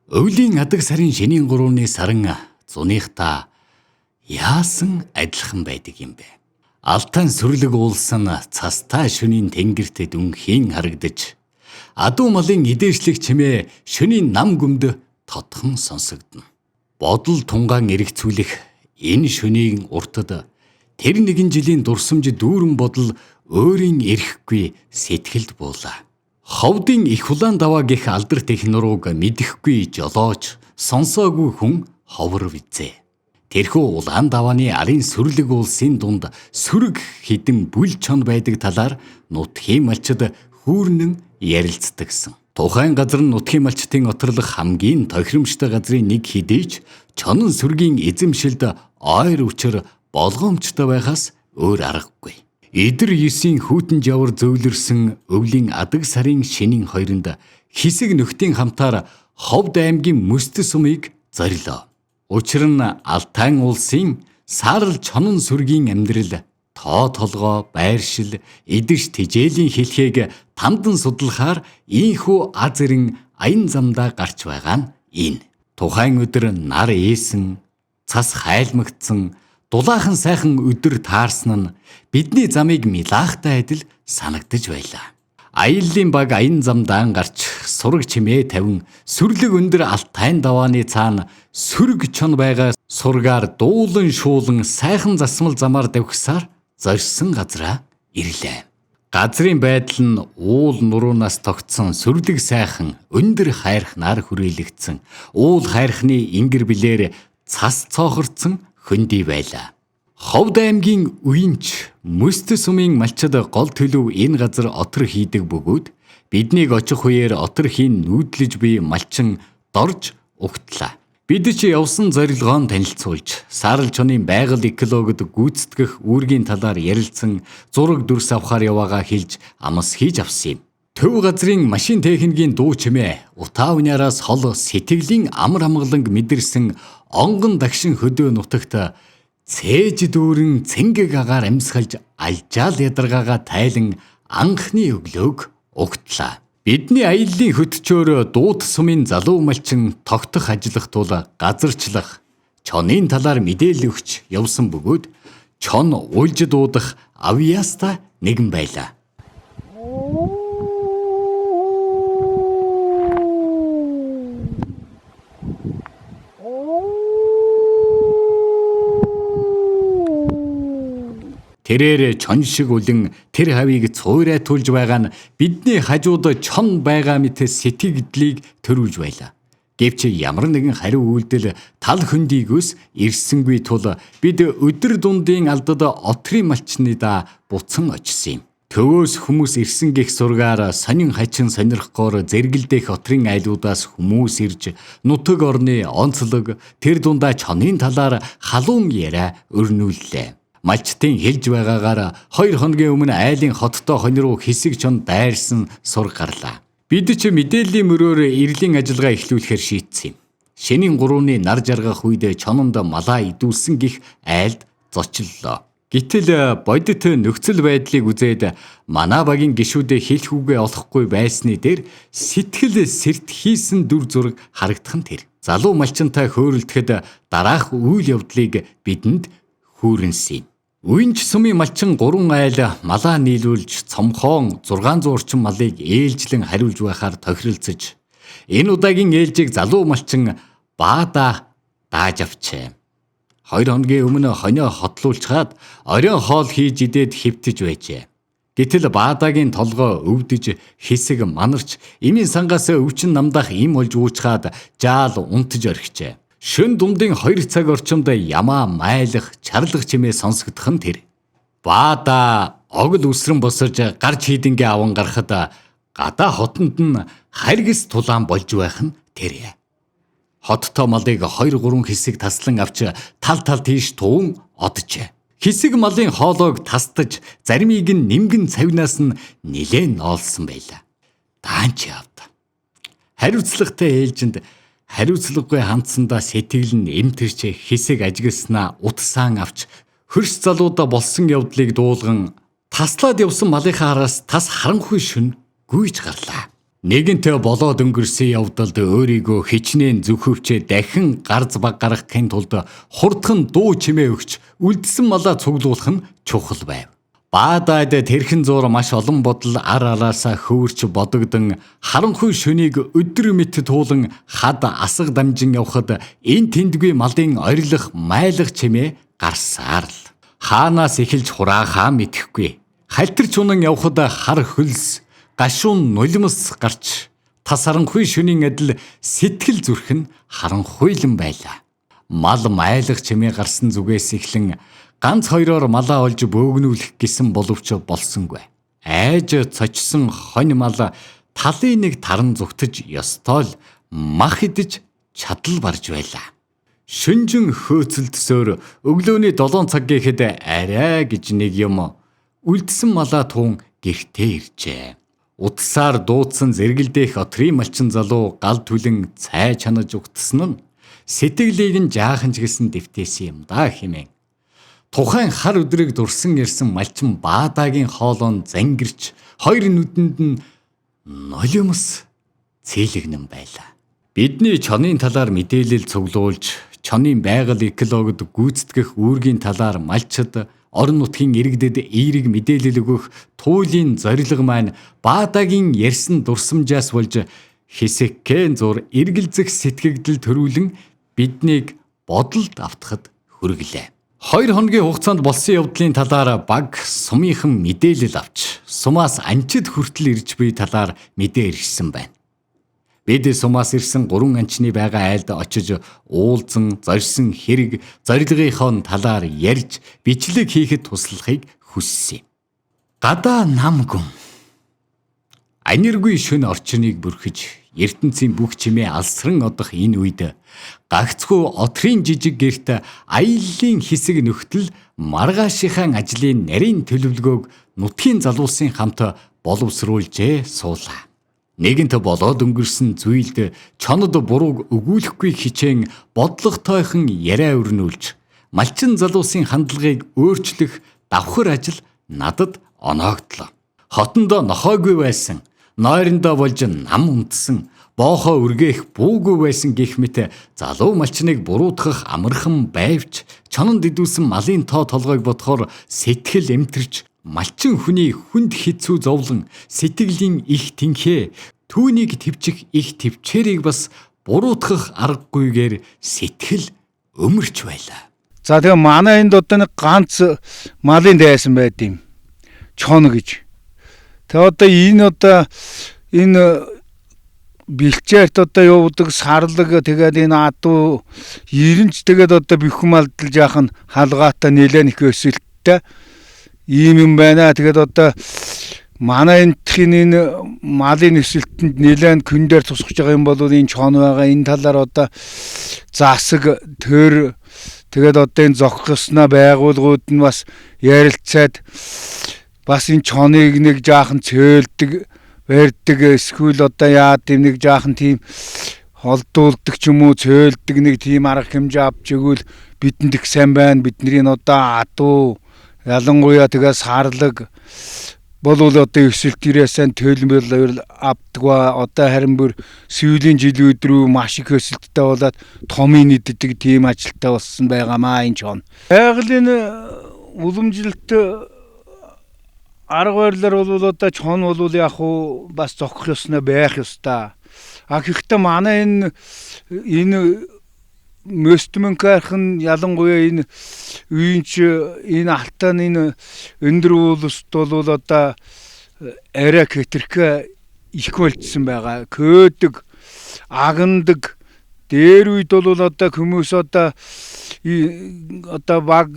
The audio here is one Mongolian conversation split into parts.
Өвлийн адаг сарын шөнийн 3-ны саран зуныхта яасан адилхан байдаг юм бэ? Алтан сүрлэг уулсан цастай шөнийн тэнгэрт дүнхийн харагдаж, адуу малын идээшлэх чимээ шөнийн нам гүмд тодхон сонсогдно. Бодол тунгаан эргэцүүлэх энэ шөнийн уртад тэр нэгэн жилийн дурсамж дүүрэн бодол өөрийн эрэхгүй сэтгэлд буулаа. Ховдын их улаан даваа гэх алдарт их нурууг мэдэхгүй жолооч сонсоогүй хүн ховор визээ. Тэрхүү улаан давааны арын сүрлэг улсын дунд сүрэг хідэн бүл чон байдаг талаар нутгийн малчид хүүрнэн ярилцдагсан. Тухайн газар нь нутгийн малчдын оторлох хамгийн тохиромжтой газрын нэг хэдийч чонон сүргийн эзэмшилд ойр учир болгоомжтой байхаас өөр аргагүй. Идэр 9-ийн хүүтэн жавар зөөлрсөн өвлийн адаг сарын шөнийн 2-нд хэсэг нөхдийн хамтаар Ховд аймгийн Мөстө сумыг зорилоо. Учир нь Алтай улсын саарл чонон сүргийн амьдрал тоо толгой, байршил, идэж тижээлийн хэлхийг тамдан судлахаар ийхүү аз эрен аян замдаа гарч байгаа нь энэ. Тухайн өдөр нар ээсэн, цас хайлмагдсан, дулаахан сайхан өдөр таарсан нь бидний замыг милаахтай адил санагдаж байлаа. Аяллаа баг аян замдаа гарч сураг чимээ тавин сүрлэг өндөр Алтайн давааны цаана сүрэг чон байгаа сургаар дуулан шуулан сайхан засмал замаар давхсаар зорьсон газраа ирлээ. Газрын байдал нь уул нуруунаас тогтсон сүрлэг сайхан өндөр хайрхнаар хүрээлэгдсэн. Уул хайрхны ингэр билээр цас цоохорцсон хөндөй байлаа. Ховд аймгийн Үинч Мөстө сумын малчид гол төлөв энэ газар отор хийдэг бөгөөд биднийг очих үеэр отор хийн нүүдлэж буй малчин дорж угтлаа. Бид ч явсан зорилгоон танилцуулж, саарл чонын байгаль экологид гүйцэтгэх үүргийн талаар ярилцсан зураг дүрс авахар яваагаа хэлж амс хийж авсан юм. Төв газрын машин техникийн дуу чимээ, утаа униараас хол сэтгэлийн амар амгаланг мэдэрсэн онгон дагшин хөдөө нутагт цээж дүүрэн цэнгэг агаар амьсгалж алжаал ядаргаагаа тайлан анхны өглөөг угтлаа. Бидний аяллаа хөтчөөр дуут сумын залуу малчин тогтох ажиллах тул газарчлах, чонын талаар мэдээлэл өгч явсан бөгөөд чон уйлж дуудах авьяаста нэгэн байлаа. Тэрээр чон шиг үлэн тэр хавийг цуурай тулж байгаа нь бидний хажууд чон байгаа мэт сэтгэгдлийг төрүүлж байлаа. Гэвч ямар нэгэн хариу үйлдэл тал хөндийгөөс ирсэнгүй тул бид өдөр дундын алдад отрын малчныда буцан очсон юм. Төвөөс хүмүүс ирсэн гэх сургаар сонин хачин сонирхгоор зэргэлдэх отрын айлуудаас хүмүүс ирж нутаг орны онцлог тэр дундаа чонын талаар халуун яриа өрнүүллээ. Малчтын хэлж байгаагаар 2 хоногийн өмнө айлын хоттой хонь руу хэсэг чон дайрсан сур гарлаа. Бид ч мэдээллийн мөрөөр эрлийн ажиллагаа эхлүүлэхээр шийдсэн юм. Шөнийн 3-ны нар жаргах үед чононд малаа идүүлсэн гих айлд зочлоо. Гэтэл бодит нөхцөл байдлыг үзээд манай багийн гишүүдээ хэлэх үгээ олохгүй байсны дээр сэтгэл сэрт хийсэн дүр зураг харагдах нь тэр. Залуу малчинтай хөөрөлдөд дараах үйл явдлыг бидэнд хүүрэнсэн. Үинч сумын малчин 3 айл малаа нийлүүлж цомхон 600 орчим малыг ээлжлэн хариулж байхаар тохиролцож, энэ удаагийн ээлжийг залуу малчин баада дааж авчээ. 2 хоногийн өмнө хонио хотлуулчаад оройн хоол хийж идээд хэвтэж байжээ. Гэтэл баадагийн толгой өвдөж хэсэг манарч эмийн сангаас өвчин намдах им олж уучгаад жаал унтж орхижээ. Шөн дундын 2 цаг орчимд ямаа майлах, чарлах чимээ сонсогдох нь тэр. Баада огл үсрэн босож гарч хийдингээ аван гарахад гадаа хотонд нь харгис тулаан болж байх нь тэр. Хоттой малыг 2-3 хэсэг таслан авч тал тийш туун оджээ. Хэсэг малын хоолойг тастаж, заримыг нь нимгэн цавнаас нь нилээн ноолсон байлаа. Даанч явд. Хариуцлагатай ээлжинд хариуцлагагүй хандсандаа сэтгэл нь эмтэрч хэсэг ажигласнаа утсаан авч хөрс залуудаа болсон явдлыг дуулган таслаад явсан малынхаа араас тас харанхуй шүн гүйж гарлаа. Нэгэнтээ болоод өнгөрсөн явдалд өөрийгөө хичнээн зүхөвчээ дахин гарз баг гаргахын тулд хурдхан дуу чимээ өгч үлдсэн малаа цуглуулах нь чухал байв. Баадад тэрхэн зуур маш олон бодол ар араасаа хөвөрч бодогдсон харанхуй шөнийг өдөр мэт туулан хад асаг дамжин явхад энэ тэндгүй малын ойрлох майлах чимээ гарсаар л. Хаанаас эхэлж хураахаа мэдэхгүй. Халтарч унан явхад хар хөлс гашуун нулимс гарч тас харанхуй шөнийн адил сэтгэл зүрх нь харанхуйлан байлаа. Мал майлах чимээ гарсан зүгээс эхлэн ганц хоёроор малаа олж бөөгнүүлэх гэсэн боловч болсонгүй. Айж цочсон хонь мал талын нэг таран зүгтж ёстой л мах идэж чадал барж байлаа. Шөнжин хөөцөлдсөөр өглөөний 7 цаг гэхэд арай гэж нэг юм үлдсэн малаа туун гэртээ иржээ. Утсаар дуудсан зэргэлдэх отрын малчин залуу гал түлэн цай чанаж угтсан нь сэтгэлийг нь жаахан ч гэсэн дэвтээсэн юм да хэмээн. Тухайн хар өдрийг дурсан ирсэн малчин Баадагийн хоолоон зангирч хоёр нүдэнд нь нулимс цээлэгнэн байлаа. Бидний чонын талаар мэдээлэл цуглуулж, чонын байгаль экологид гүйцэтгэх үүргийн талаар малчид орон нутгийн иргэдэд эерэг мэдээлэл өгөх туйлын зорилго маань Баадагийн ярьсан дурсамжаас болж хэсэгкэн зур эргэлзэх сэтгэгдэл төрүүлэн биднийг бодолд автахад хүргэлээ. 2 хоногийн хугацаанд болсон явдлын талаар баг сумынхан мэдээлэл авч, сумаас анчид хүртэл ирж буй талаар мэдээ ирсэн байна. Бид сумаас ирсэн 3 анчны байгаа айлд очиж уулзан зорьсон хэрэг зорилгынхон талаар ярьж бичлэг хийхэд туслахыг хүссэн. Гадаа нам гүн. Аниргүй шөнө орчныг бүрхэж ертөнцийн бүх чимээ алсран одох энэ үед гагцхүү отрын жижиг гэрт аяллаа хэсэг нөхтөл маргаашийнхаа ажлын нарийн төлөвлөгөөг нутгийн залуусын хамт боловсруулжээ суулаа. Нэгэнт болоод өнгөрсөн зүйлд чонод бурууг өгүүлэхгүй хичээн бодлоготойхон яриа өрнүүлж малчин залуусын хандлагыг өөрчлөх давхар ажил надад оноогдлоо. Хотондоо нохоогүй байсан, нойрондоо болж нам унтсан, боохоо үргээх бүүгүй байсан гэх мэт залуу малчныг буруутгах амархан байвч чононд идүүлсэн малын тоо толгойг бодохоор сэтгэл эмтэрч малчин хүний хүнд хэцүү зовлон сэтгэлийн их тэнхээ түүнийг твчих их твчээрийг бас буруутгах аргагүйгээр сэтгэл өмөрч байлаа. За тэгээ манай энд одоо нэг ганц малын дайсан байд юм. Чон гэж. Тэгээ одоо энэ бэлчээрт одоо явуудаг сарлаг тэгээд энэ адуу ирэнч тэгээд одоо бэхэн малдал жаахан халгаатай нэлээд их өсөлттэй ийм юм байна. Тэгээд одоо манай энтхийн энэ малын өсөлтөнд нэлээд күндээр тусгаж байгаа юм бол энэ чон байгаа. Энэ талаар одоо засаг төр тэгээд одоо энэ зохих ёсноо байгууллагууд нь бас ярилцаад бас энэ чоныг нэг жаахан цөөлдөг барьдаг эсвэл одоо яад нэг жаахан тийм холдуулдаг ч юм уу цөөлдөг нэг тийм арга хэмжээ авч игэл бидэнд их сайн байна. Бидний одоо адуу ялангуяа тэгээ сарлаг болвол одоо өсөлт ирээсэн төлөвлөл авдаг ба одоо харин бүр сүүлийн жилүүд рүү маш их өсөлттэй болоод томын иддэг тийм ажилтаа болсон байгаамаа энэ чон. Байгалийн уламжилт арга барилаар бол одоо чон бол яг уу бас зохих ёстой байх ёстой. А гэхдээ манай энэ Мөстмөнкархан ялангуяа энэ үеийнч энэ алтан энэ өндөр уулст бол одоо арай хэтэрхэ их болцсон байгаа. Көөдөг, агнадаг дээр үед бол одоо хүмүүс одоо баг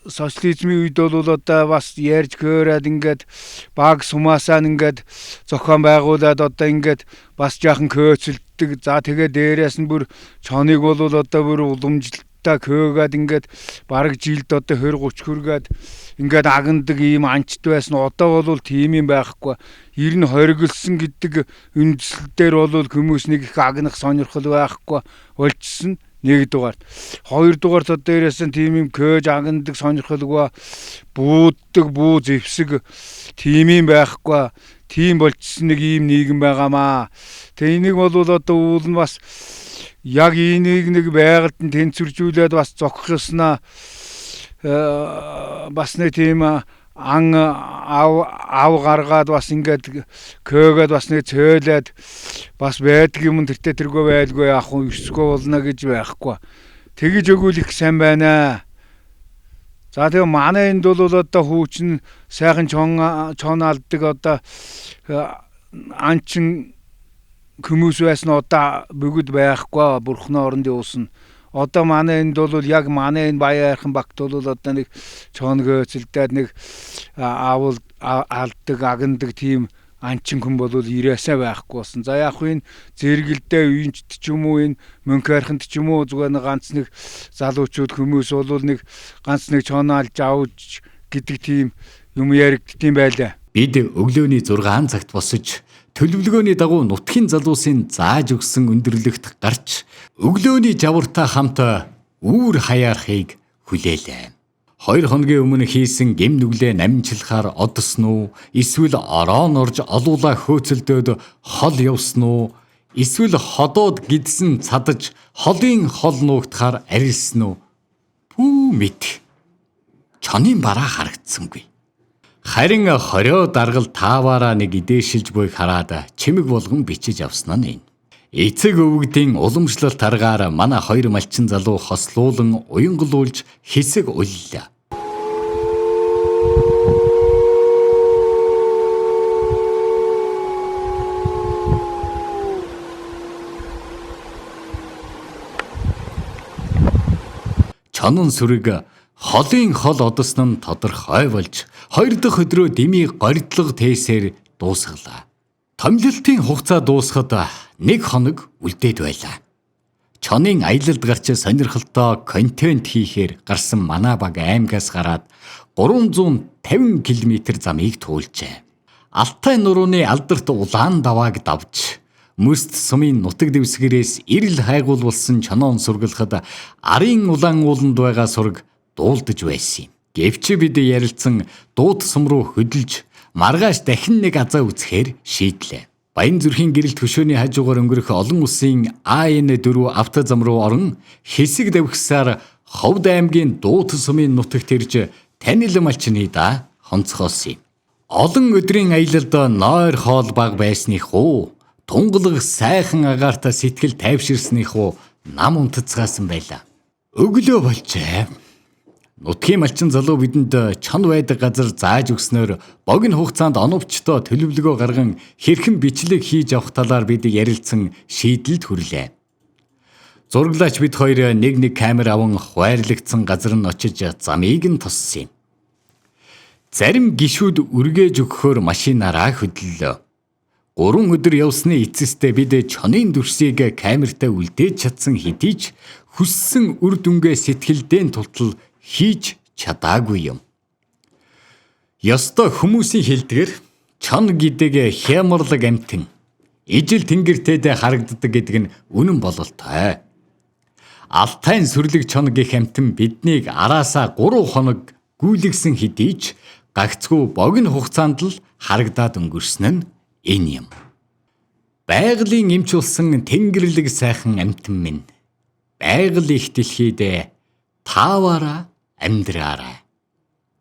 социализмын үед бол одоо бас ярьж хөөрээд ингээд баг сумаасаа ингээд зохион байгуулад одоо ингээд бас жаахан көөцөлдөг. За тэгээ дээрээс нь бүр чоныг бол одоо бүр уламжлалтаа көөгээд ингээд бараг жилд одоо 20-30 хүргээд ингээд агнадаг ийм анчт байсан. Одоо бол тийм юм байхгүй. Ер нь хоригдсан гэдэг үндсэл дээр бол хүмүүс нэг их агнах сонирхол байхгүй болчихсон. 1 дугаар. 2 дугаарт одоо дээрээс нь тийм юм көөж агнадаг сонирхолгүй бууддаг бүү зэвсэг тийм юм байхгүй. тийм болчихсон нэг ийм нийгэм байгаамаа. Тэгээ энийг бол одоо уул нь бас яг энийг нэг байгальд нь тэнцвэржүүлээд бас зогсох ёсноо бас нэг тийм ав гаргаад бас ингээд көөгээд бас нэг цөөлээд бас байдаг юм тэртээ тэргүй байлгүй яах вэ өсгөө болно гэж байхгүй. Тэгэж өгвөл их сайн байна. За тэгээ манай энд бол одоо хүүчин сайхан чон алдаг одоо анчин хүмүүс байсан одоо бүгд байхгүй бурхны оронд явуулсан. Одоо манай энд бол яг манай энэ Баян-Хайрхан багт бол одоо нэг чон гөөцөлдөөд нэг алдаг агнадаг тийм анчин хүн бол ирээсээ байхгүй болсон. За яг энэ зэрэгэлдээ үйнчт ч юм уу энэ Мөнхайрханд ч юм уу зүгээр нэг ганц нэг залуучууд хүмүүс бол нэг ганц нэг чон алж авч гэдэг тийм юм яригдтiin байлаа. Бид өглөөний 6 цагт босож төлөвлөгөөний дагуу нутгийн залуусын зааж өгсөн өндөрлөгт гарч өглөөний жавартай хамт үүр хаяархыг хүлээлээ. 2 хоногийн өмнө хийсэн гэм нүглээ намжлахаар одсон уу? Эсвэл ороон орж олуула хөөцөлдөөд хол явсан уу? Эсвэл ходоод гидсэн цадаж холын хол нуугдахаар арилсан уу? Пүү мэд. Чонын бараа харагдсангүй. Харин хорио даргал тааваараа нэг идээшилж буйг хараад чимэг болгон бичиж авсан нь энэ. Эцэг өвгдийн уламжлалт аргаар манай 2 малчин залуу хослуулан уянгалуулж хэсэг уллаа. Чонон сүрэг холын хол одсон нь тодорхой болж 2 дахь өдрөө дими горьдлого тээсээр дуусгалаа. Томилолтын хугацаа дуусахад 1 хоног үлдээд байлаа. Чонын аялалд гарч сонирхолтой контент хийхээр гарсан манай баг аймгаас гараад 350 км замыг туулжээ. Алтай нурууны алдарт улаан давааг давж мөст сумын нутаг дэвсгэрээс ирэл хайгуулсан чоноон сургалахад арын улаан ууланд байгаа сураг дуулдаж байсан юм. Гэвч бид ярилцсан дууд сум руу хөдөлж маргааш дахин нэг азаа үзэхээр шийдлээ. Баян зүрхийн гэрэл төшөөний хажуугаар өнгөрөх олон улсын АН4 автозам руу орон хэсэг давхсаар Ховд аймгийн Дуут сумын нутагт ирж танил малчны да хонцгоосон юм. Олон өдрийн аялалд нойр хоол баг байсных уу, тунгалаг сайхан агаарта сэтгэл тайвширсных уу нам унтцгаасан байлаа. Өглөө болжээ. Нутгийн малчин залуу бидэнд чон байдаг газар зааж өгснөөр богино хугацаанд оновчтой төлөвлөгөө гарган хэрхэн бичлэг хийж авах талаар бид ярилцсан шийдэлд хүрлээ. Зураглаач бид хоёр нэг камер аван хуваарлагдсан газар нь очиж замыг нь тоссон юм. Зарим гишүүд үргээж өгөхөөр машинаараа хөдлөлөө. 3 өдөр явсны эцэстээ бид чонын дүрсийг камертаа үлдээж чадсан хэдий ч хүссэн үр дүнгээ сэтгэлдээ тултал хийж чадаагүй юм. Ёстой хүмүүсийн хэлдгэр чон гэдэг хямрлаг амьтан ижил тэнгэртэд харагддаг гэдэг нь үнэн бололтой. Алтайн сүрлэг чон гэх амьтан биднийг араасаа 3 хоног гүйлгсэн хэдий ч гагцгүй богино хугацаанд л харагдаад өнгөрсөн нь энэ юм. Байгалийн эмч болсон тэнгэрлэг сайхан амьтан минь. Байгаль их дэлхийд тааваараа амьдраарай.